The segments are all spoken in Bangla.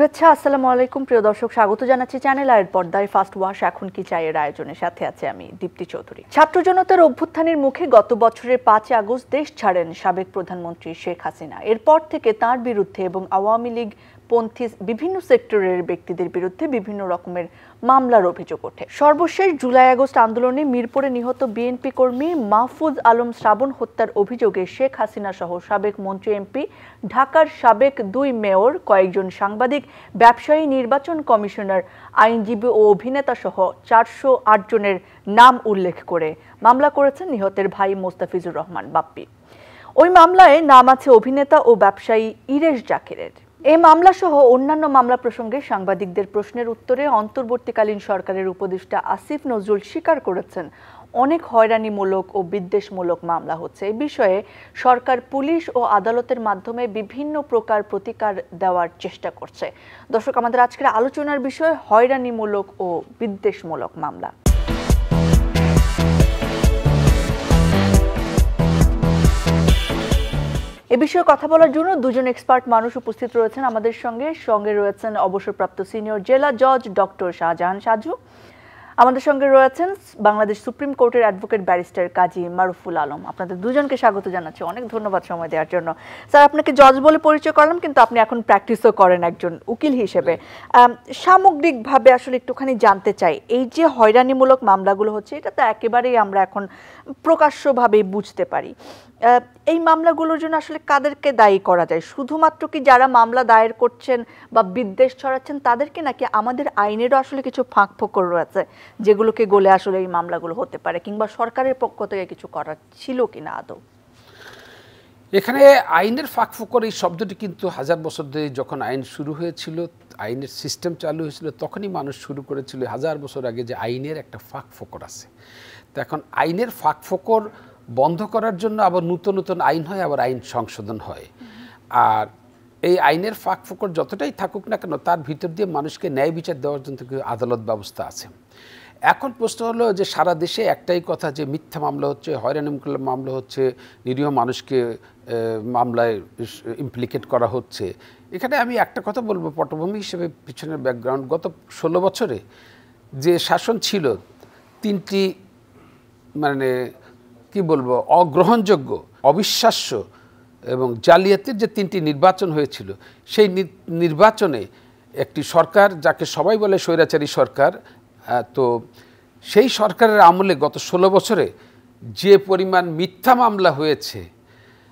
শুভেচ্ছা, আসসালামু আলাইকুম প্রিয় দর্শক, স্বাগত জানাচ্ছি চ্যানেল আয়ের পর্দায় ফার্স্ট ওয়াশ এখন কি চাইয়ের আয়োজনের সাথে আছে আমি দীপ্তি চৌধুরী। ছাত্র জনতার অভ্যুত্থানের মুখে গত বছরের ৫ আগস্ট দেশ ছাড়েন সাবেক প্রধানমন্ত্রী শেখ হাসিনা। এরপর থেকে তার বিরুদ্ধে এবং আওয়ামী লীগ পন্থী বিভিন্ন সেক্টরের ব্যক্তিদের বিরুদ্ধে বিভিন্ন রকমের মামলার অভিযোগ ওঠে। সর্বশেষ জুলাই আগস্ট আন্দোলনে মিরপুরে নিহত বিএনপি কর্মী মাহফুজ আলম শ্রাবণ হত্যার অভিযোগে শেখ হাসিনা সহ সাবেক মন্ত্রী, এমপি, ঢাকার সাবেক ২ মেয়র, কয়েকজন সাংবাদিক, ব্যবসায়ী, নির্বাচন কমিশনার, আইনজীবী ও অভিনেতা সহ ৪০৮ জনের নাম উল্লেখ করে মামলা করেছেন নিহতের ভাই মোস্তাফিজুর রহমান বাপ্পি। ওই মামলায় নাম আছে অভিনেতা ও ব্যবসায়ী ইরেশ জাকিরের। এই মামলা সহ অন্যান্য মামলা প্রসঙ্গে সাংবাদিকদের প্রশ্নের উত্তরে অন্তর্বর্তীকালীন সরকারের উপদেষ্টা আসিফ নজরুল স্বীকার করেছেন অনেক হয়রানিমূলক ও বিদ্বেষমূলক মামলা হচ্ছে। এই বিষয়ে সরকার পুলিশ ও আদালতের মাধ্যমে বিভিন্ন প্রকার প্রতিকার দেওয়ার চেষ্টা করছে। দর্শক, আমাদের আজকের আলোচনার বিষয় হয়রানিমূলক ও বিদ্বেষমূলক মামলা। এ বিষয়ে কথা বলার জন্য দুজন এক্সপার্ট মানুষ উপস্থিত রয়েছেন আমাদের সঙ্গে রয়েছেন অবসরপ্রাপ্ত সিনিয়র জেলা জজ ডক্টর শাহজাহান সাজু। আমাদের সঙ্গে রয়েছেন বাংলাদেশ সুপ্রিম কোর্টের অ্যাডভোকেট ব্যারিস্টার কাজী মারুফুল আলম। আপনাদের দুজনকে স্বাগত জানাচ্ছি, অনেক ধন্যবাদ সময় দেওয়ার জন্য। স্যার, আপনাকে জজ বলে পরিচয় করলাম, কিন্তু আপনি এখন প্র্যাকটিসও করেন একজন উকিল হিসেবে। সামগ্রিকভাবে আসলে একটুখানি জানতে চাই, এই যে হয়রানিমূলক মামলাগুলো হচ্ছে, এটা তো একেবারেই আমরা এখন প্রকাশ্যভাবেই বুঝতে পারি। এই মামলাগুলোর জন্য আসলে কাদেরকে দায়ী করা যায়? শুধুমাত্র কি যারা মামলা দায়ের করছেন বা বিদ্বেষ ছড়াচ্ছেন তাদেরকে, নাকি আমাদের আইনেরও আসলে কিছু ফাঁক ফোকর রয়েছে যেগুলোকে গলে আসলে এই মামলাগুলো হতে পারে, কিংবা সরকারের পক্ষ থেকে কিছু করার ছিল কিনা আদৌ? এখানে আইনের ফাঁক ফোকর এই শব্দটি কিন্তু হাজার বছর ধরে যখন আইন শুরু হয়েছিল, আইনের সিস্টেম চালু হয়েছিল, তখনই মানুষ শুরু করেছিল হাজার বছর আগে যে আইনের একটা ফাঁক ফোকর আছে। তো এখন আইনের ফাঁক ফোকর বন্ধ করার জন্য আবার নতুন নতুন আইন হয়, আবার আইন সংশোধন হয়। আর এই আইনের ফাঁক ফোকর যতটাই থাকুক না কেন, তার ভিতর দিয়ে মানুষকে ন্যায় বিচার দেওয়ার জন্য আদালত ব্যবস্থা আছে। এখন প্রশ্ন হলো যে সারা দেশে একটাই কথা, যে মিথ্যা মামলা হচ্ছে, হয়রানিমূলক মামলা হচ্ছে, নিরীহ মানুষকে মামলায় ইমপ্লিকেট করা হচ্ছে। এখানে আমি একটা কথা বলবো পটভূমি হিসেবে, পিছনের ব্যাকগ্রাউন্ড। গত ১৬ বছরে যে শাসন ছিল, ৩টি মানে কি বলবো, অগ্রহণযোগ্য, অবিশ্বাস্য এবং জালিয়াতির যে ৩টি নির্বাচন হয়েছিল, সেই নির্বাচনে একটি সরকার, যাকে সবাই বলে স্বৈরাচারী সরকার, তো সেই সরকারের আমলে গত ১৬ বছরে যে পরিমাণ মিথ্যা মামলা হয়েছে,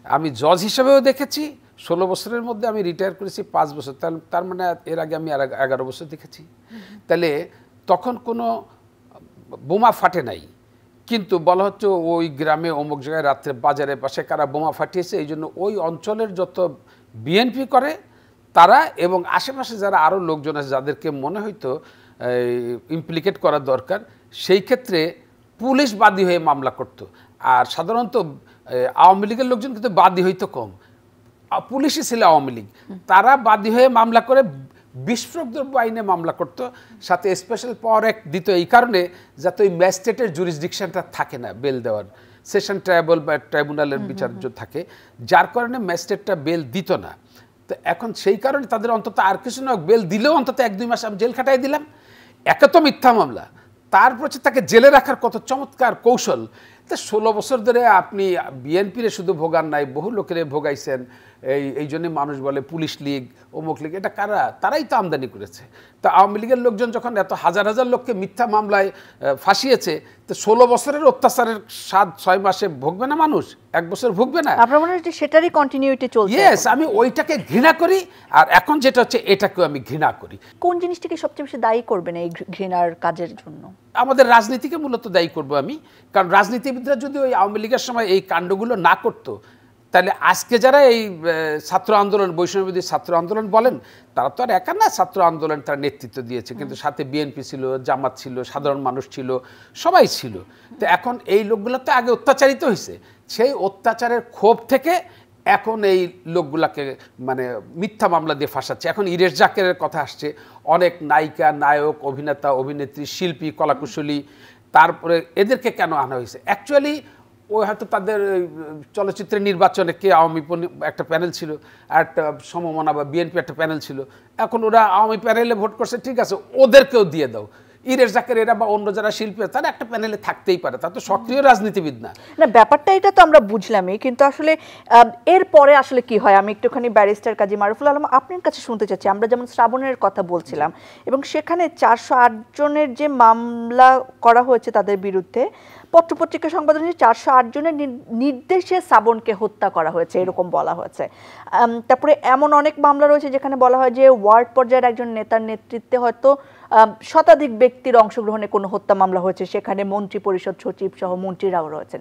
আমি জজ হিসেবেও দেখেছি। ১৬ বছরের মধ্যে আমি রিটায়ার করেছি ৫ বছর, তার মানে এর আগে আমি ১১ বছর দেখেছি। তাহলে তখন কোনো বোমা ফাটে নাই, কিন্তু বলা হচ্ছে ওই গ্রামে অমুক জায়গায় রাত্রে বাজারের পাশে কারা বোমা ফাটিয়েছে। এই জন্য ওই অঞ্চলের যত বিএনপি করে তারা এবং আশেপাশে যারা আরও লোকজন আছে, যাদেরকে মনে হয়তো ইমপ্লিকেট করা দরকার, সেই ক্ষেত্রে পুলিশ বাদী হয়ে মামলা করত। আর সাধারণত আওয়ামী লীগের লোকজন কিন্তু বাদী হইতো কম, পুলিশই ছিল আওয়ামী লীগ, তারা বাদী হয়ে মামলা করে বিস্ফোরক দ্রব্য আইনে মামলা করতো, সাথে স্পেশাল পাওয়ার অ্যাক্ট দিত, এই কারণে যাতে ওই ম্যাজিস্ট্রেটের জুরিসডিকশনটা থাকে না বেল দেওয়ার, সেশন ট্রাইব্যুনাল বা ট্রাইব্যুনালের বিচার্য থাকে, যার কারণে ম্যাজিস্ট্রেটটা বেল দিত না। তো এখন সেই কারণে তাদের অন্তত আর কিছু না, বেল দিলেও অন্তত ১-২ মাস আমি জেল খাটাই দিলাম। একে তো মিথ্যা মামলা, তারপর হচ্ছে তাকে জেলে রাখার কত চমৎকার কৌশল। তা ১৬ বছর ধরে আপনি বিএনপিরে শুধু ভোগান নাই, বহু লোকেরে ভোগাইছেন। এই জন্যে মানুষ বলে পুলিশ লীগ, অমুক লীগ, এটা কারা? তারাই তো আমদানি করেছে। তো আওয়ামী লীগের লোকজন যখন এত হাজার হাজার লোককে মিথ্যা মামলায় ফাঁসিয়েছে, তো ১৬ বছরের অত্যাচারের ৭-৬ মাসে ভুগবে না মানুষ? ১ বছর ভুগবে না? আপনার মনে হয় সেটারই কন্টিনিউটি চলছে? ইয়েস, আমি ওইটাকে ঘৃণা করি। আর এখন যেটা হচ্ছে, এটাকেও আমি ঘৃণা করি। কোন জিনিসটাকে সবচেয়ে বেশি দায়ী করবেন এই ঘৃণার কাজের জন্য? আমাদের রাজনীতিকে মূলত দায়ী করবো আমি। কারণ রাজনীতিবিদরা যদি ওই আওয়ামী লীগের সময় এই কাণ্ডগুলো না করতো, তাহলে আজকে যারা এই ছাত্র আন্দোলন, বৈষম্যবিরোধী ছাত্র আন্দোলন বলেন, তারা তো আর একা না, ছাত্র আন্দোলন তারা নেতৃত্ব দিয়েছে, কিন্তু সাথে বিএনপি ছিল, জামাত ছিল, সাধারণ মানুষ ছিল, সবাই ছিল। তো এখন এই লোকগুলো তো আগে অত্যাচারিত হয়েছে, সেই অত্যাচারের ক্ষোভ থেকে এখন এই লোকগুলাকে মানে মিথ্যা মামলা দিয়ে ফাঁসাচ্ছে। এখন ইরেশ জাকিরের কথা আসছে, অনেক নায়িকা, নায়ক, অভিনেতা, অভিনেত্রী, শিল্পী, কলাকুশলী, তারপরে এদেরকে কেন আনা হয়েছে? অ্যাকচুয়ালি ওই হয়তো তাদের চলচ্চিত্রের নির্বাচনে কে আওয়ামী একটা প্যানেল ছিল, আর একটা সমমনা বা বিএনপি একটা প্যানেল ছিল, এখন ওরা আওয়ামী প্যানেলে ভোট করছে, ঠিক আছে ওদেরকেও দিয়ে দাও। ইরেশ জাকের এরা বা অন্য যারা শিল্পী তারা একটা প্যানেলে থাকতেই পারে, তা তো সক্রিয় রাজনীতিবিদ না। না, ব্যাপারটা এটা তো আমরা বুঝলামই, কিন্তু আসলে এরপরে আসলে কি হয় আমি একটুখানি ব্যারিস্টার কাজী মারুফুল আলম আপনার কাছে শুনতে চাচ্ছি। আমরা যেমন শ্রাবণের কথা বলছিলাম এবং সেখানে 408 জনের যে মামলা করা হয়েছে তাদের বিরুদ্ধে, পত্রপত্রিকা সংবাদ অনুযায়ী 408 জনের নির্দেশে শ্রাবণকে হত্যা করা হয়েছে এরকম বলা হয়েছে। তারপরে এমন অনেক মামলা রয়েছে যেখানে বলা হয় যে ওয়ার্ড পর্যায়ের একজন নেতার নেতৃত্বে হয়তো শতাধিক ব্যক্তির অংশগ্রহণে কোনো হত্যা মামলা হয়েছে, সেখানে মন্ত্রী পরিষদ সচিব সহ মন্ত্রীরাও রয়েছেন।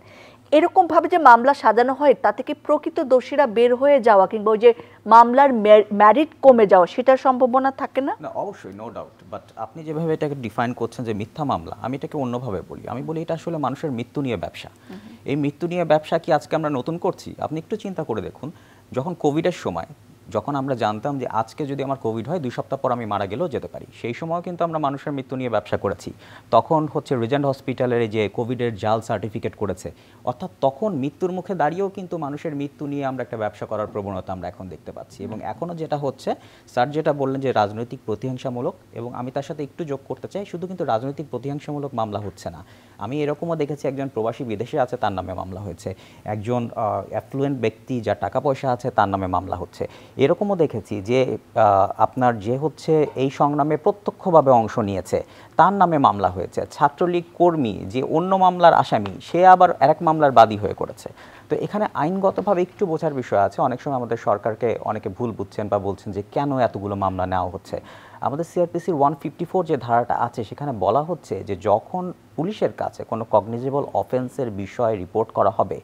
এরকম ভাবে যে মামলা সাজানো হয় তাতে কি প্রকৃত দোষীরা বের হয়ে যাওয়া কিংবা ওই যে মামলার মেরিট কমে যাওয়া সেটার সম্ভাবনা থাকে না? না, অবশ্যই, নো ডাউট। বাট আপনি যেভাবে এটাকে ডিফাইন করছেন যে মিথ্যা মামলা, আমি এটাকে অন্যভাবে বলি। আমি বলি এটা আসলে মানুষের মৃত্যু নিয়ে ব্যবসা। এই মৃত্যু নিয়ে ব্যবসা কি আজকে আমরা নতুন করছি? আপনি একটু চিন্তা করে দেখুন, যখন কোভিডের সময়, যখন আমরা জানতাম যে আজকে যদি আমার কোভিড হয় 2 সপ্তাহ পর আমি মারা গেলেও যেতে পারি, সেই সময় কিন্তু আমরা মানুষের মৃত্যু নিয়ে ব্যবসা করেছি। তখন হচ্ছে রিজেন্ট হসপিটালের যে কোভিডের জাল সার্টিফিকেট করেছে, অর্থাৎ তখন মৃত্যুর মুখে দাঁড়িয়েও কিন্তু মানুষের মৃত্যু নিয়ে আমরা একটা ব্যবসা করার প্রবণতা আমরা এখন দেখতে পাচ্ছি। এবং এখনও যেটা হচ্ছে, স্যার যেটা বললেন যে রাজনৈতিক প্রতিহিংসামূলক, এবং আমি তার সাথে একটু যোগ করতে চাই, শুধু কিন্তু রাজনৈতিক প্রতিহিংসামূলক মামলা হচ্ছে না। আমি এরকমও দেখেছি একজন প্রবাসী বিদেশে আছে, তার নামে মামলা হয়েছে। একজন অ্যাফ্লুয়েন্ট ব্যক্তি যার টাকা পয়সা আছে তার নামে মামলা হচ্ছে। এরকমও দেখেছি যে আপনার যে হচ্ছে এই সংগ্রামে প্রত্যক্ষভাবে অংশ নিয়েছে তার নামে মামলা হয়েছে। ছাত্রলীগ কর্মী যে অন্য মামলার আসামি, সে আবার আরেক মামলার বাদী হয়ে করেছে। তো এখানে আইনগতভাবে একটু বোঝার বিষয় আছে। অনেক সময় আমাদের সরকারকে অনেকে ভুল বুঝছেন বা বলছেন যে কেন এতগুলো মামলা নেওয়া হচ্ছে। আমাদের সিআরপিসির 154 যে ধারাটা আছে সেখানে বলা হচ্ছে যে যখন পুলিশের কাছে কোনো কগনিজেবল অফেন্সের বিষয়ে রিপোর্ট করা হবে,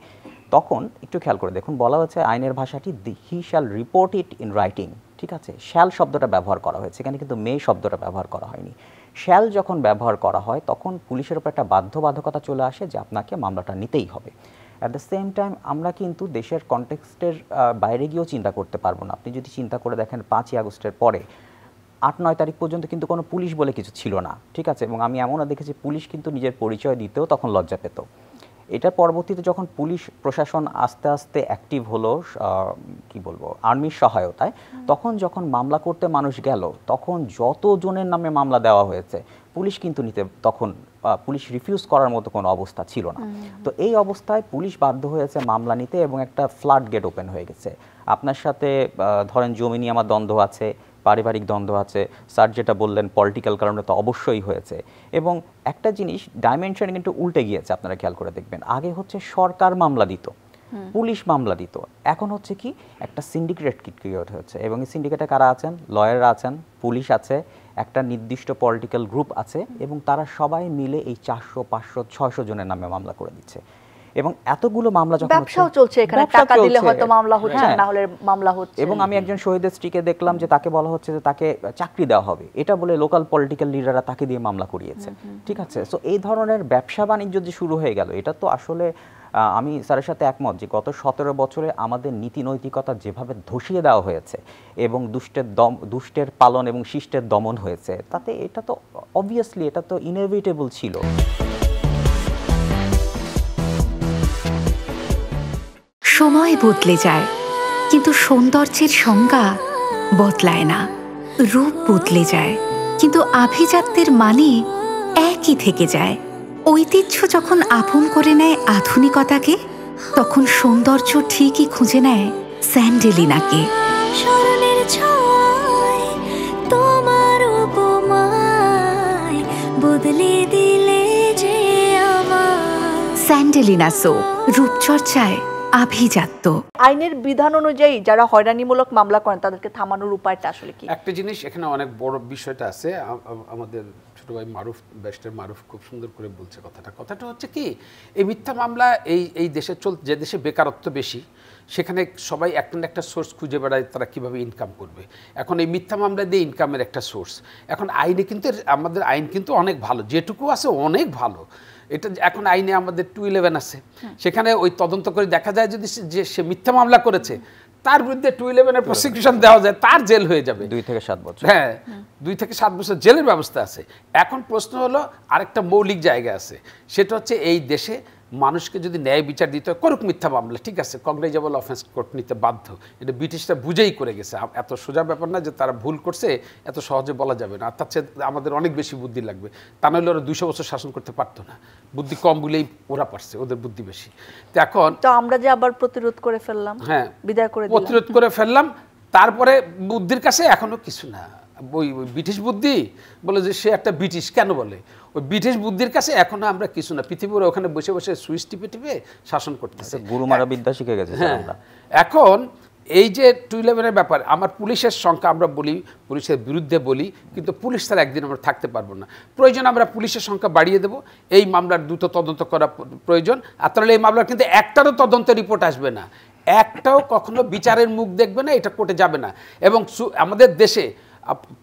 তখন একটু খেয়াল করে দেখুন, বলা হচ্ছে আইনের ভাষাটি he shall report it in writing. ঠিক আছে, শ্যাল শব্দটা ব্যবহার করা হয়েছে, এখানে কিন্তু মে শব্দটা ব্যবহার করা হয়নি। শ্যাল যখন ব্যবহার করা হয় তখন পুলিশের উপর একটা বাধ্যবাধকতা চলে আসে যে আপনাকে মামলাটা নিতেই হবে। অ্যাট দ্য সেম টাইম আমরা কিন্তু দেশের কনটেক্সটের বাইরে গিয়েও চিন্তা করতে পারবো না। আপনি যদি চিন্তা করে দেখেন 5ই আগস্টের পরে 8-9 তারিখ পর্যন্ত কিন্তু কোনো পুলিশ বলে কিছু ছিল না। ঠিক আছে, এবং আমি এমনও দেখেছি পুলিশ কিন্তু নিজের পরিচয় দিতেও তখন লজ্জা পেত। এটার পরবর্তীতে যখন পুলিশ প্রশাসন আস্তে আস্তে অ্যাক্টিভ হলো, কি বলবো, আর্মির সহায়তায়, তখন যখন মামলা করতে মানুষ গেল, তখন যতজনের নামে মামলা দেওয়া হয়েছে পুলিশ কিন্তু নিতে, তখন পুলিশ রিফিউজ করার মতো কোনো অবস্থা ছিল না। তো এই অবস্থায় পুলিশ বাধ্য হয়েছে মামলা নিতে এবং একটা ফ্লাড গেট ওপেন হয়ে গেছে। আপনার সাথে ধরেন জমি নিয়ে আমার দ্বন্দ্ব আছে, পারিবারিক দ্বন্দ্ব আছে, স্যার যেটা বললেন পলিটিক্যাল কারণে তো অবশ্যই হয়েছে। এবং একটা জিনিস ডাইমেনশন কিন্তু উল্টে গিয়েছে, আপনারা খেয়াল করে দেখবেন। আগে হচ্ছে সরকার মামলা দিত, পুলিশ মামলা দিত, এখন হচ্ছে কি একটা সিন্ডিকেট ক্রিয়েট হয়েছে। এবং এই সিন্ডিকেটে কারা আছেন? লয়াররা আছেন, পুলিশ আছে, একটা নির্দিষ্ট পলিটিক্যাল গ্রুপ আছে, এবং তারা সবাই মিলে এই 400, 500, 600 জনের নামে মামলা করে দিচ্ছে। এবং এতগুলো মামলা যখন ব্যবসাও চলছে, এখানে টাকা দিলে হয়তো মামলা হচ্ছে, না হলে মামলা হচ্ছে। এবং আমি একজন শহীদের স্ত্রীকে দেখলাম যে তাকে বলা হচ্ছে যে তাকে চাকরি দেওয়া হবে, এটা বলে লোকাল পলিটিক্যাল লিডাররা তাকে দিয়ে মামলা করিয়েছে। ঠিক আছে, সো এই ধরনের ব্যবসা বাণিজ্য যে শুরু হয়ে গেল, এটা তো আসলে আমি স্যারের সাথে একমত যে গত 17 বছরে আমাদের নীতি নৈতিকতা যেভাবে ধসিয়ে দেওয়া হয়েছে এবং দুষ্টের পালন এবং শিষ্টের দমন হয়েছে, তাতে এটা তো অবভিয়াসলি এটা তো ইনএভিটেবল ছিল। সময় বদলে যায় কিন্তু সৌন্দর্যের সংজ্ঞা বদলায় না। রূপ বদলে যায় কিন্তু আভিজাত্যের মানে একই থেকে যায়। ঐতিহ্য যখন আপন করে নেয় আধুনিকতাকে, তখন সৌন্দর্য ঠিকই খুঁজে নেয় স্যান্ডেলিনাকে। স্মরণের ছোঁয়ায় তোমার উপমায় বদলে দিলে যে আমার। স্যান্ডেলিনা সো, রূপচর্চায় আভিজাত্য। আইনের বিধান অনুযায়ী যারা হয়রানিমূলক মামলা করেন তাদেরকে থামানোর উপায়টা আসলে কি? একটা জিনিস এখানে অনেক বড় বিষয়টা আছে, আমাদের ছোট ভাই মারুফ, ব্যারিস্টার মারুফ খুব সুন্দর করে বলছে কথাটা হচ্ছে কি, এই মিথ্যা মামলা এই দেশে যে দেশে বেকারত্ব বেশি, সেখানে সবাই একটা না একটা সোর্স খুঁজে বেড়ায় তারা কিভাবে ইনকাম করবে। এখন এই মিথ্যা মামলা দিয়ে ইনকামের একটা সোর্স। এখন আইনে কিন্তু আমাদের আইন কিন্তু অনেক ভালো, যেটুকু আছে অনেক ভালো। এটা এখন আইনে আমাদের 211 আছে, সেখানে ওই তদন্ত করে দেখা যায় যদি সে মিথ্যা মামলা করেছে তার বিরুদ্ধে 211 এর প্রসিকিউশন দেওয়া যায়, তার জেল হয়ে যাবে 2 থেকে 7 বছর। হ্যাঁ, 2 থেকে 7 বছর জেলের ব্যবস্থা আছে। এখন প্রশ্ন হলো আরেকটা মৌলিক জায়গা আছে, সেটা হচ্ছে এই দেশে মানুষকে যদি ন্যায় বিচার দিতে হয় করুক মিথ্যা মামলা, ঠিক আছে, কগনাইজেবল অফেন্স কোর্ট নিতে বাধ্য। এটা ব্রিটিশরা বুঝেই করে গেছে, এত সোজা ব্যাপার না যে তারা ভুল করছে এত সহজে বলা যাবে না। তার চেয়ে আমাদের অনেক বেশি বুদ্ধি লাগবে, তা নাহলে ওরা 200 বছর শাসন করতে পারতো না। বুদ্ধি কম বলেই ওরা পারছে, ওদের বুদ্ধি বেশি। তো এখন তো আমরা যে আবার প্রতিরোধ করে ফেললাম, হ্যাঁ বিদায় করে দিলাম, প্রতিরোধ করে ফেললাম, তারপরে বুদ্ধির কাছে এখনো কিছু না। ওই ব্রিটিশ বুদ্ধি বলে যে সে একটা ব্রিটিশ, কেন বলে ওই ব্রিটিশ বুদ্ধির কাছে এখনো আমরা কিছু না। পৃথিবীর ওখানে বসে বসে সুইচ টিপে টিপে শাসন করতেছে, গুরুমারা বিদ্যা শিখে গেছে। হ্যাঁ, এখন এই যে 211-এর ব্যাপার, আমার পুলিশের সংখ্যা আমরা বলি, পুলিশের বিরুদ্ধে বলি, কিন্তু পুলিশ ছাড়া একদিন আমরা থাকতে পারবো না। প্রয়োজন আমরা পুলিশের সংখ্যা বাড়িয়ে দেবো, এই মামলার দ্রুত তদন্ত করা প্রয়োজন। আর তাহলে এই মামলার কিন্তু একটারও তদন্তের রিপোর্ট আসবে না, একটাও কখনো বিচারের মুখ দেখবে না, এটা কোর্টে যাবে না। এবং আমাদের দেশে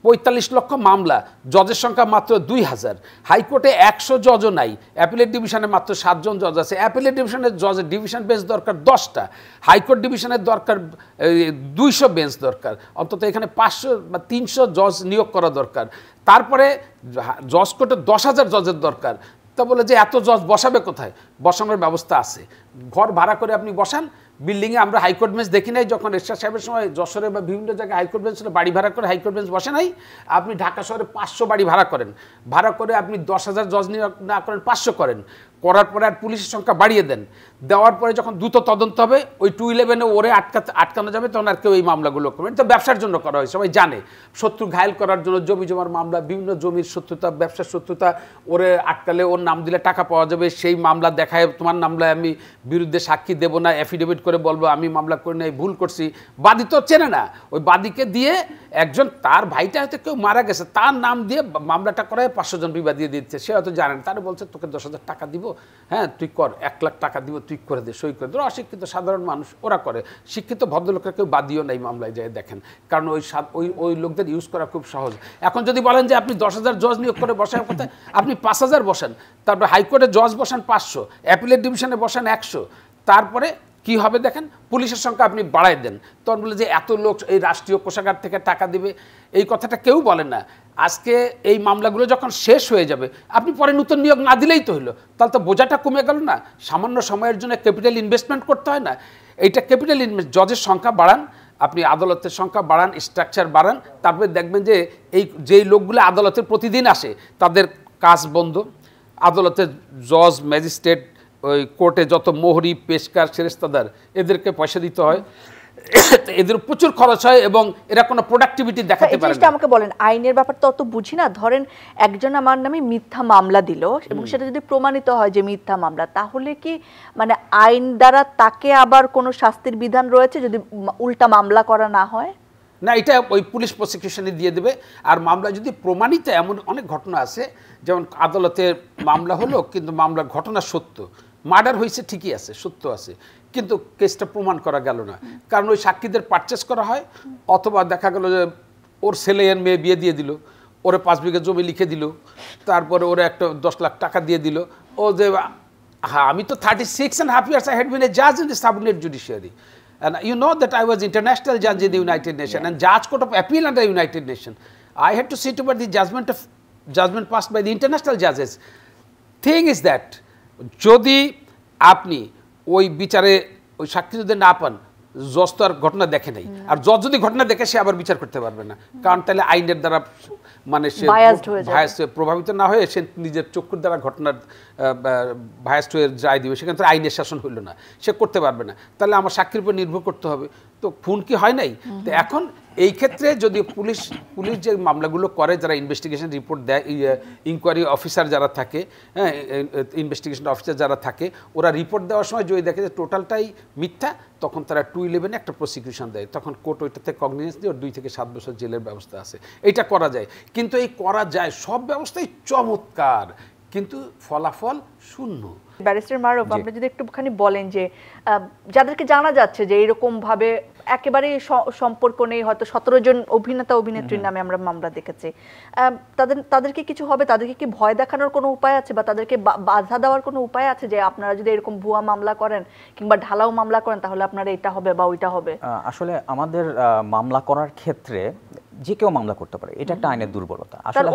45 লক্ষ মামলা, জজের সংখ্যা মাত্র 2000, হাইকোর্টে 100 জজও নাই, অ্যাপিলেট ডিভিশনে মাত্র 7 জন জজ আছে। অ্যাপিলেট ডিভিশনের জজের ডিভিশন বেঞ্চ দরকার 10টা, হাইকোর্ট ডিভিশনের দরকার 200 বেঞ্চ দরকার, অন্তত এখানে 500 বা 300 জজ নিয়োগ করা দরকার। তারপরে জজ কোর্টে 10,000 জজের দরকার। তা বলে যে এত জজ বসাবে কোথায়? বসানোর ব্যবস্থা আছে, ঘর ভাড়া করে আপনি বসান। বিল্ডিংয়ে আমরা হাইকোর্ট বেঞ্চ দেখি নাই, যখন এরশাদ সাহেবের সময় যশোরে বা বিভিন্ন জায়গায় হাইকোর্ট বেঞ্চ ছিল, বাড়ি ভাড়া করে হাইকোর্ট বেঞ্চ বসে নাই। আপনি ঢাকা শহরে 500 বাড়ি ভাড়া করেন, ভাড়া করে আপনি 10,000 জজ নিয়োগ না করেন, 500 করেন, করার পরে আর পুলিশের সংখ্যা বাড়িয়ে দেন। দেওয়ার পরে যখন দ্রুত তদন্ত হবে, ওই 211-এ ওরে আটকানো যাবে, তখন আর কেউ এই মামলাগুলো করবেন। তো ব্যবসার জন্য করা হয়, সবাই জানে, শত্রু ঘায়েল করার জন্য, জমি জমার মামলা, বিভিন্ন জমির শত্রুতা, ব্যবসার শত্রুতা, ওরে আটকালে ওর নাম দিলে টাকা পাওয়া যাবে, সেই মামলা দেখায় তোমার মামলায় আমি বিরুদ্ধে সাক্ষী দেবো না, অ্যাফিডেভিট করে বলবো আমি মামলা করে নাই, ভুল করছি। বাদী তো চেনে না, ওই বাদীকে দিয়ে একজন, তার ভাইটা হয়তো কেউ মারা গেছে, তার নাম দিয়ে মামলাটা করায় 500 জন বিবাদী দিচ্ছে, সে হয়তো জানেন, তারা বলছে তোকে 10,000 টাকা দিব, হ্যাঁ তুই কর, 1 লাখ টাকা দিব, তুই করে দে, সই করে দে। অশিক্ষিত সাধারণ মানুষ ওরা করে, শিক্ষিত ভদ্রলোকের কেউ বাদিও নাই মামলায় যায় দেখেন, কারণ ওই লোকদের ইউজ করা খুব সহজ। এখন যদি বলেন যে আপনি 10,000 জজ নিয়োগ করে বসার কথা, আপনি 5,000 বসান, তারপরে হাইকোর্টে জজ বসান 500, অ্যাপিলেট ডিভিশনে বসান 100, তারপরে কি হবে দেখেন, পুলিশের সংখ্যা আপনি বাড়াই দেন, তখন বলে যে এত লোক এই রাষ্ট্রীয় কোষাগার থেকে টাকা দিবে, এই কথাটা কেউ বলেন না। আজকে এই মামলাগুলো যখন শেষ হয়ে যাবে, আপনি পরে নতুন নিয়োগ না দিলেই তো হলো, তাহলে তো বোঝাটা কমে গেল না। সামান্য সময়ের জন্য ক্যাপিটাল ইনভেস্টমেন্ট করতে হয় না, এইটা ক্যাপিটাল ইনভেস্ট, জজের সংখ্যা বাড়ান, আপনি আদালতের সংখ্যা বাড়ান, স্ট্রাকচার বাড়ান, তারপরে দেখবেন যে যেই লোকগুলো আদালতে প্রতিদিন আসে তাদের কাজ বন্ধ। আদালতের জজ, ম্যাজিস্ট্রেট, ওই কোর্টে যত মোহরি, পেশকার, সেরেস্তাদার, এদেরকে পয়সা দিতে হয়, এদের প্রচুর খরচ হয় এবং এরা কোনো প্রোডাক্টিভিটি দেখাতে পারে না। আমাকে বলেন, আইনের ব্যাপারটা অত বুঝি না, ধরেন একজন আমার নামে মিথ্যা মামলা দিল এবং সেটা যদি প্রমাণিত হয় যে মিথ্যা মামলা, তাহলে কি মানে আইন দ্বারা তাকে আবার কোনো শাস্তির বিধান রয়েছে যদি উল্টা মামলা করা না হয়? না, এটা ওই পুলিশ প্রসিকিউশনে দিয়ে দেবে। আর মামলা যদি প্রমাণিত, এমন অনেক ঘটনা আছে, যেমন আদালতে মামলা হলো কিন্তু মামলার ঘটনা সত্য, মার্ডার হয়েছে ঠিকই আছে, সত্য আছে, কিন্তু কেসটা প্রমাণ করা গেল না, কারণ ওই সাক্ষীদের পারচেস করা হয়, অথবা দেখা গেল যে ওর ছেলে আর মেয়ে বিয়ে দিয়ে দিল, ওরে 5 বিঘা জমি লিখে দিল, তারপরে ওরা একটা 10 লাখ টাকা দিয়ে দিল, ও যে হ্যাঁ আমি তো 36.5 years I had been a judge in the subordinate judiciary. And you know that I was international judge in the United Nations and Judge Court of Appeal under the United Nations. I had to sit over the judgment passed by the international judges. Thing is that যদি আপনি ওই বিচারে ওই সাক্ষী যদি না পান, জজ তো আর ঘটনা দেখে নাই, আর জজ যদি ঘটনা দেখে সে আবার বিচার করতে পারবে না, কারণ তাহলে আইনের দ্বারা মানে সে প্রভাবিত না হয়ে সে নিজের চক্ষুর দ্বারা ঘটনার ভায়াস্ট হয়ে রায় দিবে, সেখানে তো আইনের শাসন হইল না, সে করতে পারবে না, তাহলে আমার সাক্ষীর উপর নির্ভর করতে হবে। তো খুন কি হয় নাই? তো এখন এই ক্ষেত্রে যদি পুলিশ যে মামলাগুলো করে, যারা ইনভেস্টিগেশন রিপোর্ট দেয়, ইনকোয়ারি অফিসার যারা থাকে, হ্যাঁ ইনভেস্টিগেশন অফিসার যারা থাকে, ওরা রিপোর্ট দেওয়ার সময় যদি দেখে যে টোটালটাই মিথ্যা, তখন তারা 211-এ একটা প্রসিকিউশন দেয়, তখন কোর্ট ওইটাতে কগনিজেন্স দিয়ে 2 থেকে 7 বছর জেলের ব্যবস্থা আছে, এইটা করা যায়। কিন্তু এই করা যায়, সব ব্যবস্থাই চমৎকার, কিন্তু ফলাফল শূন্য। ব্যারিস্টার মারুফ, আপনি যদি একটুখানি বলেন যে যাদেরকে জানা যাচ্ছে যে এরকম ভাবে একেবারে সম্পর্ক নেই, হয়তো 17 জন অভিনেতা অভিনেত্রীর নামে আমরা মামলা দেখেছি, তাদেরকে কিছু হবে? তাদেরকে কি ভয় দেখানোর কোনো উপায় আছে, বা তাদেরকে বাধা দেওয়ার কোনো উপায় আছে যে আপনারা যদি এরকম ভুয়া মামলা করেন কিংবা ঢালাও মামলা করেন তাহলে আপনারা এটা হবে বা ওইটা হবে? আসলে আমাদের মামলা করার ক্ষেত্রে যে কেউ মামলা করতে পারে, এটা একটা আইনের দুর্বলতা। আসলে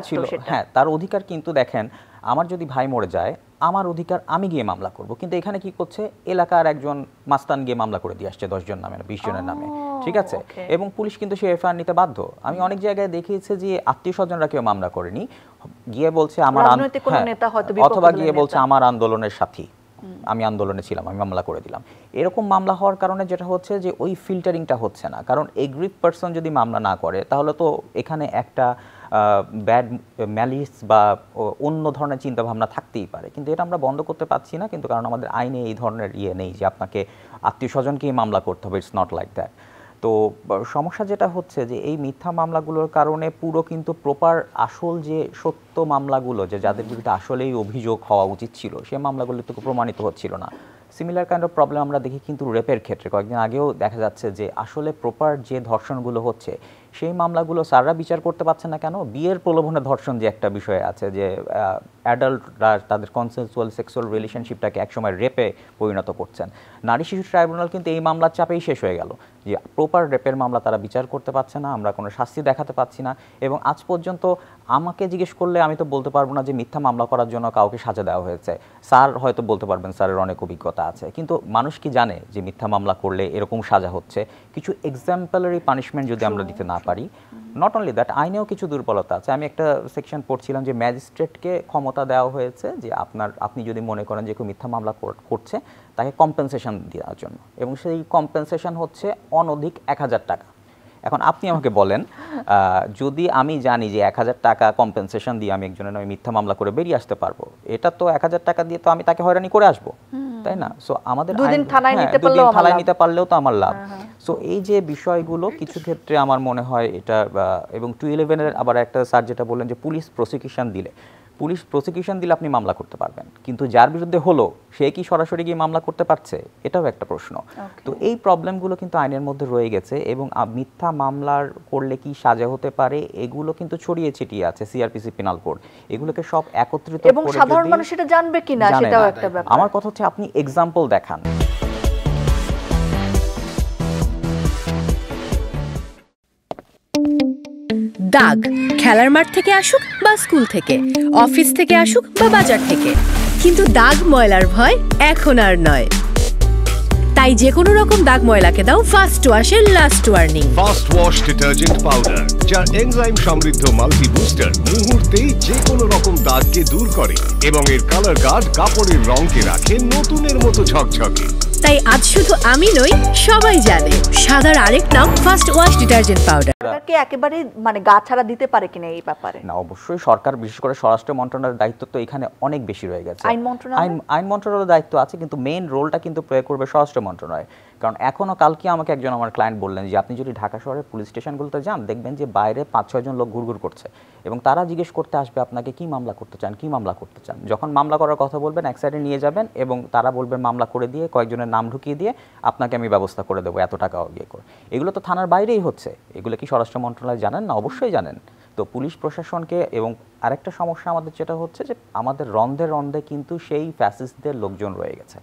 ছিল, হ্যাঁ তার অধিকার, কিন্তু দেখেন আমার যদি ভাই মরে যায় আমার অধিকার, আমি গিয়ে মামলা করব। কিন্তু এখানে কি করছে, এলাকার একজন মাস্তান গিয়ে মামলা করে দিয়ে আসছে 10 জন নামে, 20 জনের নামে, ঠিক আছে, এবং পুলিশ কিন্তু সে এফআইআর নিতে বাধ্য। আমি অনেক জায়গায় দেখিয়েছি যে আত্মীয় স্বজনরা কেউ মামলা করেনি, গিয়ে বলছে আমার, অথবা গিয়ে বলছে আমার আন্দোলনের সাথী, আমি আন্দোলনে ছিলাম, আমি মামলা করে দিলাম। এরকম মামলা হওয়ার কারণে যেটা হচ্ছে যে ওই ফিল্টারিংটা হচ্ছে না। কারণ এগ্রিড পারসন যদি মামলা না করে তাহলে তো এখানে একটা ব্যাড ম্যালিস বা অন্য ধরনের চিন্তাভাবনা থাকতেই পারে, কিন্তু এটা আমরা বন্ধ করতে পারছি না। কিন্তু কারণ আমাদের আইনে এই ধরনের নেই যে আপনাকে আত্মীয় স্বজনকেই মামলা করতে হবে, ইটস নট লাইক দ্যাট। তো সমস্যা যেটা হচ্ছে যে এই মিথ্যা মামলাগুলোর কারণে পুরো কিন্তু প্রপার আসল যে সত্য মামলাগুলো, যে যাদের বিরুদ্ধে আসলেই অভিযোগ হওয়া উচিত ছিল, সেই মামলাগুলো তো প্রমাণিত হচ্ছিল না। সিমিলার কাইন্ড অফ প্রবলেম আমরা দেখি কিন্তু রেপের ক্ষেত্রে। কয়েকদিন আগেও দেখা যাচ্ছে যে আসলে প্রপার যে ধর্ষণগুলো হচ্ছে সেই মামলাগুলো স্যাররা বিচার করতে পারছেন না কেন? বিয়ের প্রলোভনে ধর্ষণ যে একটা বিষয় আছে, যে অ্যাডাল্টরা তাদের কনসেনসুয়াল সেক্সুয়াল রিলেশনশিপটাকে একসময় রেপে পরিণত করছেন। নারী শিশু ট্রাইব্যুনাল কিন্তু এই মামলার চাপেই শেষ হয়ে গেল, যে প্রপার রেপের মামলা তারা বিচার করতে পারছে না, আমরা কোনো শাস্তি দেখাতে পাচ্ছি না। এবং আজ পর্যন্ত আমাকে জিজ্ঞেস করলে আমি তো বলতে পারবো না যে মিথ্যা মামলা করার জন্য কাউকে সাজা দেওয়া হয়েছে। স্যার হয়তো বলতে পারবেন, স্যারের অনেক অভিজ্ঞতা আছে, কিন্তু মানুষ কি জানে যে মিথ্যা মামলা করলে এরকম সাজা হচ্ছে? কিছু এক্সাম্পলারি পানিশমেন্ট যদি আমরা দিতে না পারি, নট অনলি দ্যাট, আইনেও কিছু দুর্বলতা আছে। আমি একটা সেকশন পড়ছিলাম যে ম্যাজিস্ট্রেটকে ক্ষমতা দেওয়া হয়েছে যে আপনি যদি মনে করেন যে কেউ মিথ্যা মামলা করছে তাকে কম্পেনসেশন দেওয়ার জন্য, এবং সেই কম্পেনসেশন হচ্ছে অনধিক 1000 টাকা। এখন আপনি আমাকে বলেন, যদি আমি জানি যে 1000 টাকা কম্পেনসেশন দিয়ে আমি একজনের নামে মিথ্যা মামলা করে বেরিয়ে আসতে পারবো, এটা তো 1000 টাকা দিয়ে তো আমি তাকে হয়রানি করে আসবো, তাই না? সো আমাদের দুদিন থানায় নিতে পারলেও তো আমার লাভ। সো এই যে বিষয়গুলো কিছু ক্ষেত্রে আমার মনে হয় এটা, এবং 211-এর আবার একটা স্যার যেটা বললেন যে পুলিশ প্রসিকিউশন দিলে আপনি মামলা করতে পারবেন, কিন্তু যার বিরুদ্ধে হলো সে কি সরাসরি গিয়ে মামলা করতে পারছে? এটাও একটা প্রশ্ন। তো এই প্রবলেমগুলো কিন্তু আইনের মধ্যে রয়ে গেছে, এবং মিথ্যা মামলার করলে কি সাজা হতে পারে এগুলো কিন্তু ছড়িয়ে ছিটিয়ে আছে, সিআরপিসি পেনাল কোড, এগুলোকে সব একত্রিত করে, এবং সাধারণ মানুষ এটা জানবে কিনা সেটাও একটা ব্যাপার। আমার কথা হচ্ছে আপনি এক্সাম্পল দেখান। দাগ খেলার মাঠ থেকে আসুক বা স্কুল থেকে, অফিস থেকে আসুক বা বাজার থেকে, কিন্তু দাগ ময়লার ভয় এখন আর নয়। তাই যে কোনো রকম দাগ ময়লাকে দাও ফার্স্ট ওয়াশের last warning. First wash detergent powder, যার এনজাইম সমৃদ্ধ মাল্টি বুস্টার মুহূর্তেই যে কোনো রকম দাগকে দূর করে, এবং এর কালার গার্ড কাপড়ের রঙকে রাখে নতুনের মতো ঝকঝকে। তাই আজ শুধু আমি নই, সবাই জানে সাদার আরেক নাম ফার্স্ট ওয়াশ ডিটারজেন্ট পাউডার। সরকারকে একেবারে মানে গা ছাড়া দিতে পারে কিনা এই ব্যাপারে? না, অবশ্যই সরকার, বিশেষ করে স্বরাষ্ট্র মন্ত্রণালয়ের দায়িত্ব তো এখানে অনেক বেশি রয়ে গেছে। আইন মন্ত্রণালয়ের দায়িত্ব আছে, কিন্তু মেইন রোলটা কিন্তু প্লে করবে স্বরাষ্ট্র মন্ত্রণালয়। কারণ এখনো কালকে আমাকে একজন আমার ক্লায়েন্ট বললেন যে আপনি যদি ঢাকা শহরের পুলিশ স্টেশনগুলোতে যান, দেখবেন যে বাইরে 5-6 জন লোক ঘুরঘুর করছে, এবং তারা জিজ্ঞেস করতে আসবে আপনাকে কি মামলা করতে চান। যখন মামলা করার কথা বলবেন এক সাইডে নিয়ে যাবেন, এবং তারা বলবেন মামলা করে দিয়ে কয়েকজনের নাম ঢুকিয়ে দিয়ে আপনাকে আমি ব্যবস্থা করে দেবো এত টাকা ইয়ে করে। এগুলো তো থানার বাইরেই হচ্ছে, এগুলো কি স্বরাষ্ট্র মন্ত্রণালয় জানেন না? অবশ্যই জানেন। তো পুলিশ প্রশাসনকে, এবং আরেকটা সমস্যা আমাদের যেটা হচ্ছে যে আমাদের রন্ধে কিন্তু সেই ফ্যাসিস্টদের লোকজন রয়ে গেছে।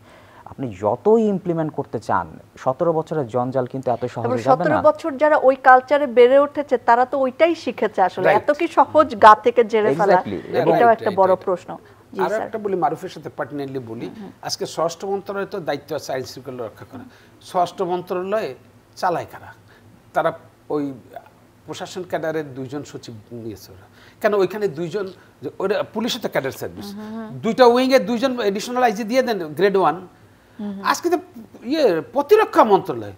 আপনি যতই ইমপ্লিমেন্ট করতে চান, 17 বছরের জঞ্জাল কিন্তু এত সহজে যাবে না। 17 বছর যারা ওই কালচারে বেড়ে উঠেছে তারা তো ওইটাই শিখেছে আসলে। এত কি সহজ গা থেকে জেরে ফেলা? এটাও একটা বড় প্রশ্ন। আর একটা বলি, মারুফের সাথে পার্টনারলি বলি, আজকে স্বরাষ্ট্র মন্ত্রণালয় তো দায়িত্ব আছে আইন শৃঙ্খলা রক্ষা করা। স্বরাষ্ট্র মন্ত্রণালয়ে চালায় কারা? তারা ওই প্রশাসন ক্যাডারের 2 জন সচিব নিয়েছে ওরা। কেন ওইখানে 2 জন, ওরা পুলিশের তো ক্যাডার সার্ভিস, 2টা উইংয়ে 2 জন এডিশনাল আইজি দিয়ে দেন গ্রেড 1। আজকে তো প্রতিরক্ষা মন্ত্রণালয়,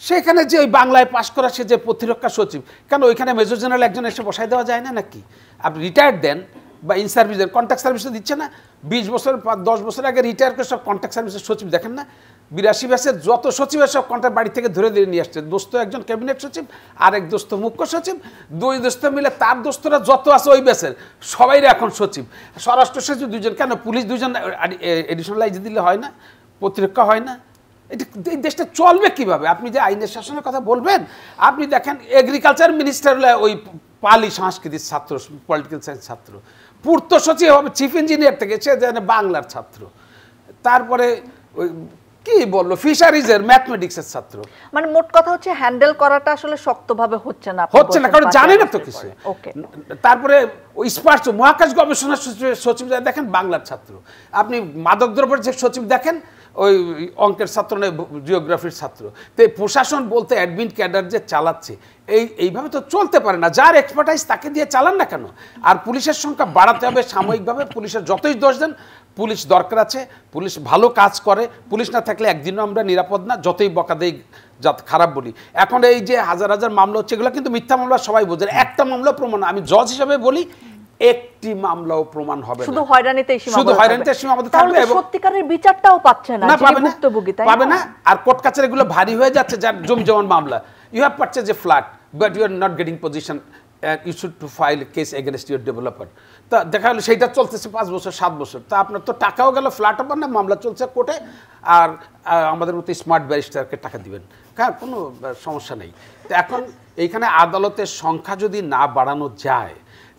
সেখানে যে ওই বাংলায় পাশ করা সে যে প্রতিরক্ষা সচিব, কেন ওইখানে মেজর জেনারেল একজন এসে বসাই দেওয়া যায় না নাকি? আপনি রিটায়ার্ড দেন বা ইন সার্ভিস দেন, কন্ট্যাক্ট সার্ভিসে দিচ্ছে না? 20 বছর 10 বছর আগে রিটায়ার করে সব কন্ট্যাক্ট সার্ভিসের সচিব দেখেন না? 82 ব্যাচের যত সচিবের সব কন্ট্যাক্ট বাড়ি থেকে ধরে নিয়ে আসছে। দোস্ত একজন ক্যাবিনেট সচিব, আরেক দোস্ত মুখ্য সচিব, 2 দোস্ত মিলে তার দোস্তরা যত আছে ওই ব্যাচের সবাই এখন সচিব। স্বরাষ্ট্র সচিব 2 জন, কেন পুলিশ 2 জন এডিশনাল আইজি দিলে হয় না? প্রতিরক্ষা হয় না? এই দেশটা চলবে কিভাবে? আপনি যে আইনের শাসনের কথা বলবেন, আপনি দেখেন এগ্রিকালচার মিনিস্টার ওই পালি সংস্কৃতির ছাত্র, পলিটিক্যাল সায়েন্স ছাত্র, পূর্ত সচিব হবে চিফ ইঞ্জিনিয়ার থেকে, সে জানে বাংলার ছাত্র। তারপরে ওই কি বললো ফিশারিজের ম্যাথমেটিক্সের ছাত্র। মানে মোট কথা হচ্ছে হ্যান্ডেল করাটা আসলে শক্তভাবে হচ্ছে না, কারণ জানে না তো কিছু। ওকে, তারপরে ওই স্পার্স মহাকাশ গবেষণা সচিব দেখেন বাংলার ছাত্র, আপনি মাদক দ্রব্যের যে সচিব দেখেন ওই অঙ্কের ছাত্র নয় জিওগ্রাফির ছাত্র। তো প্রশাসন বলতে অ্যাডমিন ক্যাডার যে চালাচ্ছে এইভাবে তো চলতে পারে না, যার এক্সপার্টাইজ তাকে দিয়ে চালান না কেন? আর পুলিশের সংখ্যা বাড়াতে হবে সাময়িকভাবে, পুলিশের যতই দোষ দেন পুলিশ দরকার আছে, পুলিশ ভালো কাজ করে, পুলিশ না থাকলে একদিনও আমরা নিরাপদ না, যতই বকা দেই খারাপ বলি। এখন এই যে হাজার হাজার মামলা হচ্ছে এগুলো কিন্তু মিথ্যা মামলা, সবাই বোঝে। একটা মামলা প্রমাণ, আমি জজ হিসেবে বলি একটি মামলাও প্রমাণ হবে না, শুধু হয়রানিতেই সীমাবদ্ধ থাকবে এবং সত্যিকারের বিচারটাও পাচ্ছে না, ভুক্তভোগী। পাবে না। আর কোর্ট কাছারিগুলো ভারী হয়ে যাচ্ছে, যার জমি জমান মামলা। You have purchase a flat but you are not getting position, you should to file case against your developer. তা দেখা গেলো সেইটা চলতেছে 5 বছর 7 বছর, তা আপনার তো টাকাও গেল, ফ্ল্যাটও পান না, মামলা চলছে কোর্টে, আর আমাদের মতো স্মার্ট ব্যারিস্টারকে টাকা দিবেন, হ্যাঁ কোনো সমস্যা নেই। তো এখন এইখানে আদালতের সংখ্যা যদি না বাড়ানো যায়,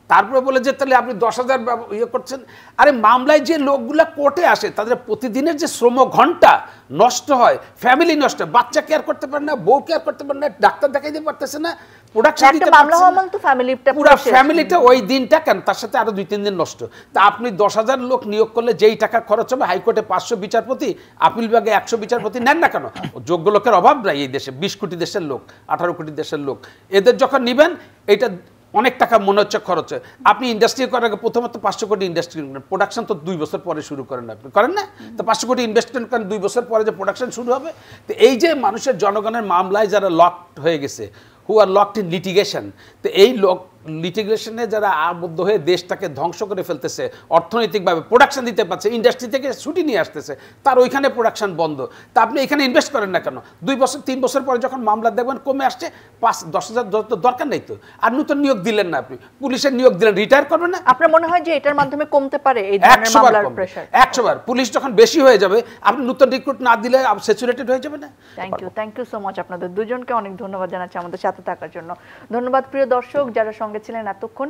তারপরে বলে যে তাহলে আপনি 10,000 ইয়ে করছেন। আরে মামলায় যে লোকগুলা কোর্টে আসে তাদের প্রতিদিনের যে শ্রম ঘন্টা নষ্ট হয়, ফ্যামিলি নষ্ট, বাচ্চা কেয়ার করতে পারে না, বউ কেয়ার করতে পারে না, ডাক্তার দেখাইতে পারতেছে না, প্রোডাকশন দিতে পারতেছে না, পুরো ফ্যামিলিটা ওই দিনটা কেন তার সাথে আরো 2-3 দিন নষ্ট। তা আপনি 10,000 লোক নিয়োগ করলে যেই টাকা খরচ হবে, হাইকোর্টে 500 বিচারপতি, আপিল বিভাগে 100 বিচারপতি নেন না কেন? যোগ্য লোকের অভাব নাই এই দেশে, 20 কোটি দেশের লোক, 18 কোটি দেশের লোক, এদের যখন নিবেন এটা অনেক টাকা মনে হচ্ছে খরচ হয়। আপনি ইন্ডাস্ট্রি করার আগে প্রথমত 500 কোটি ইন্ডাস্ট্রি প্রোডাকশন তো 2 বছর পরে শুরু করেন, আপনি করেন না? তো 500 কোটি ইনভেস্টমেন্ট করেন 2 বছর পরে যে প্রোডাকশন শুরু হবে। তো এই যে মানুষের জনগণের মামলায় যারা লকড হয়ে গেছে, হু আর লকড ইন লিটিগেশন, তো এই লিটিগেশনে যারা আবদ্ধ হয়ে দেশটাকে ধ্বংস করে ফেলতেছে, অর্থনৈতিকভাবে প্রোডাকশন দিতে পারছে, ইন্ডাস্ট্রি থেকে ছুটি নিয়ে আসতেছে, তার ওইখানে প্রোডাকশন বন্ধ। তা আপনি এখানে ইনভেস্ট করেন না কেন? 2 বছর 3 বছর পরে যখন মামলা দেখবেন কমে আসছে, 5-10,000 দরকার নেই তো, আর নতুন নিয়োগ দিলেন না, আপনি পুলিশের নিয়োগ দিলেন, রিটায়ার করবেন না? আপনার মনে হয় যে এটার মাধ্যমে কমতে পারে এই ধরনের মামলার প্রেসার? 100 বার। পুলিশ যখন বেশি হয়ে যাবে, আপনি নতুন রিক্রুট না দিলে স্যাচুরেটেড হয়ে যাবে না। Thank you so much. আপনাদের দুজনকে অনেক ধন্যবাদ জানাচ্ছি আমাদের সাথে থাকার জন্য। ধন্যবাদ প্রিয় দর্শক যারা সঙ্গে ছিলেন এতক্ষণ।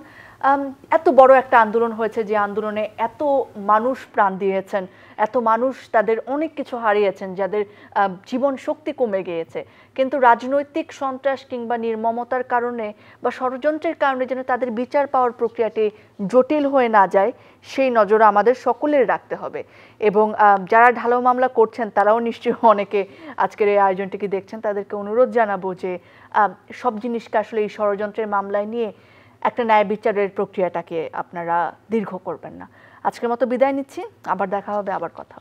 এত বড় একটা আন্দোলন হয়েছে, যে আন্দোলনে এত মানুষ প্রাণ দিয়েছেন, এত মানুষ তাদের অনেক কিছু হারিয়েছেন, যাদের জীবন শক্তি কমে গিয়েছে, কিন্তু রাজনৈতিক সন্ত্রাস কিংবা নির্মমতার কারণে বা ষড়যন্ত্রের কারণে যেন তাদের বিচার পাওয়ার প্রক্রিয়াটি জটিল হয়ে না যায়, সেই নজর আমাদের সকলের রাখতে হবে। এবং যারা ঢালাও মামলা করছেন তারাও নিশ্চয়ই অনেকে আজকের এই আয়োজনটিকে দেখছেন, তাদেরকে অনুরোধ জানাবো যে সব জিনিসকে আসলে এই ষড়যন্ত্রের মামলায় নিয়ে একটা ন্যায় বিচারের প্রক্রিয়াটাকে আপনারা দীর্ঘ করবেন না। আজকের মতো বিদায় নিচ্ছি, আবার দেখা হবে, আবার কথা।